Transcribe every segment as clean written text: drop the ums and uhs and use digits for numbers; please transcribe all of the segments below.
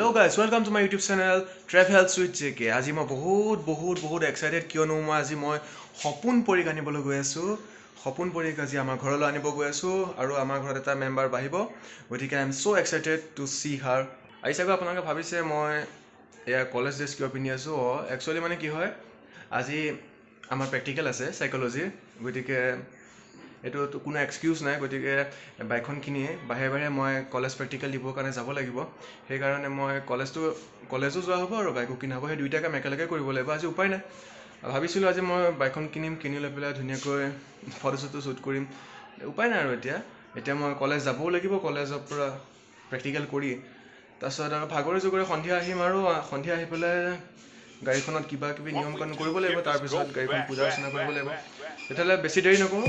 Hello guys, welcome to my YouTube channel Travel with JK. আজি মই বহুত excited কিয়নো মই আজি মই সপোন পৰি আনিবলৈ গৈ আছো। সপোন পৰি আজি আমাৰ ঘৰলৈ আনিব গৈ আছো আৰু আমাৰ ঘৰত এটা মেম্বাৰ বাহিব। গতিকে I am so excited to see her. আইসাগো আপোনালোকে ভাবিছে মই এয়া কলেজ ড্ৰেছ কিয় পিন্ধি আছো। একচুয়ালি মানে কি হয় আজি আমাৰ প্ৰেক্টিকেল আছে সাইকোলজি। গতিকে এটো কোনো এক্সকিউজ নাই। গতিকে বাইকখন কিনি বাহিৰে মই কলেজ প্ৰেক্টিকেল দিবৰ কাৰণে যাব লাগিব। সেই কাৰণে মই কলেজো যোৱা হ'ব আৰু বাইকো কিনা হ'ব। সেই দুইটা কাম একেলগে কৰিব লাগিব। আজি উপায় নাই। ভাবিছিলোঁ আজি মই বাইকখন কিনি লৈ পেলাই ধুনীয়াকৈ ফটো শ্বুট কৰিম। উপায় নাই আৰু এতিয়া মই কলেজ যাবও লাগিব। কলেজৰ পৰা প্ৰেক্টিকেল কৰি তাৰপিছত আৰু ভাগৰে জুগৰে সন্ধিয়া আহিম আৰু সন্ধিয়া আহি পেলাই গাড়ীখনত কিবা কিবি নিয়ম কানুন কৰিব লাগিব। তাৰপিছত গাড়ীখন পূজা অৰ্চনা কৰিব লাগিব। তেতিয়াহ'লে বেছি দেৰি নকৰোঁ।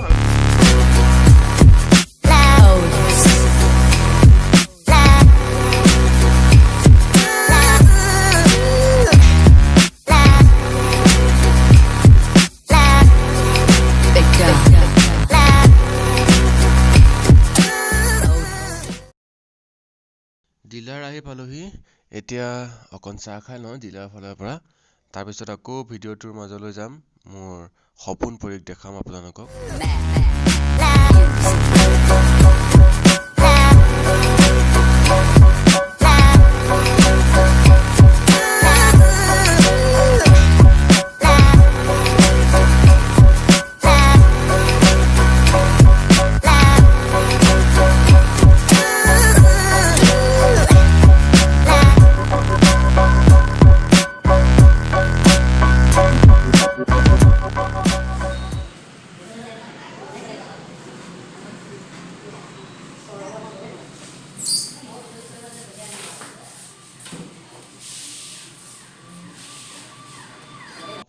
ডিলাৰ আহি পালোহি। এতিয়া অকণ চাহ খাই লওঁ ডিলাৰ ফালৰ পৰা। তাৰপিছত আকৌ ভিডিঅ'টোৰ মাজলৈ যাম। মোৰ সপোন পৰিক দেখাম আপোনালোকক।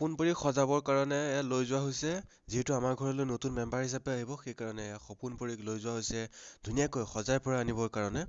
সপোন পৰি সজাবৰ কাৰণে লৈ যোৱা হৈছে। যিহেতু আমাৰ ঘৰলৈ নতুন মেম্বাৰ হিচাপে আহিব সেইকাৰণে সপোন পৰিক লৈ যোৱা হৈছে ধুনীয়াকৈ সজাই পৰা আনিবৰ কাৰণে।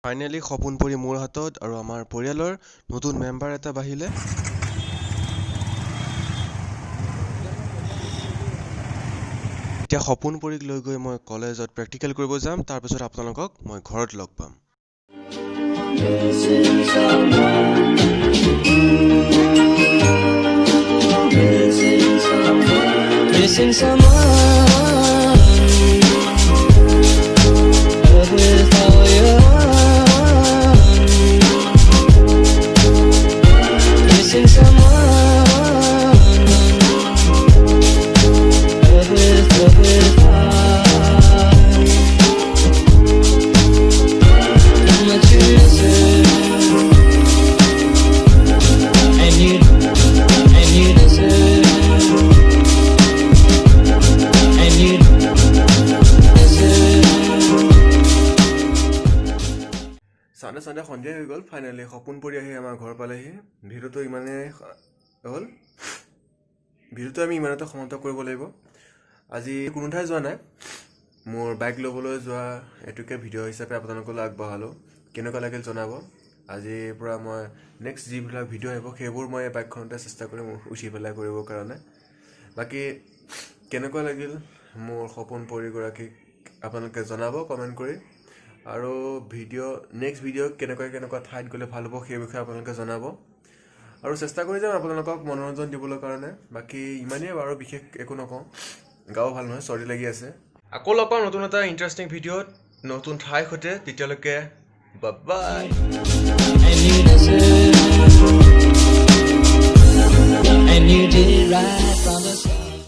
ফাইনেলি সপোন পৰি মোৰ হাতত আৰু আমাৰ পৰিয়ালৰ নতুন মেম্বাৰ এটা বাহিলে। এতিয়া সপোন পৰিক লৈ গৈ মই কলেজত প্ৰেক্টিকেল কৰিব যাম। তাৰপিছত আপোনালোকক মই ঘৰত লগ পাম। চানডে সন্ধিয়া হৈ গ'ল। ফাইনেলি সপোন পৰি আহি আমাৰ ঘৰ পালেহি। ভিডিঅ'টো ইমানেই হ'ল। ভিডিঅ'টো আমি ইমানতে সমাপ্ত কৰিব লাগিব। আজি কোনো ঠাই যোৱা নাই। মোৰ বাইক ল'বলৈ যোৱা এইটোকে ভিডিঅ' হিচাপে আপোনালোকলৈ আগবঢ়ালোঁ। কেনেকুৱা লাগিল জনাব। আজিৰ পৰা মই নেক্সট যিবিলাক ভিডিঅ' আহিব সেইবোৰ মই বাইকখনতে চেষ্টা কৰিম উঠি পেলাই কৰিবৰ কাৰণে। বাকী কেনেকুৱা লাগিল মোৰ সপোন পৰিগৰাকীক আপোনালোকে জনাব কমেণ্ট কৰি। আৰু নেক্সট ভিডিঅ' কেনেকুৱা ঠাইত গ'লে ভাল হ'ব সেই বিষয়ে আপোনালোকে জনাব। আৰু চেষ্টা কৰি যাম আপোনালোকক মনোৰঞ্জন দিবলৈ কাৰণে। বাকী ইমানেই বাৰু, বিশেষ একো নকওঁ। গাও ভাল নহয়, চৰ্দি লাগি আছে। আকৌ লগ পাম নতুন এটা ইণ্টাৰেষ্টিং ভিডিঅ'ত নতুন ঠাইৰ সৈতে। তেতিয়ালৈকে বাই বাই।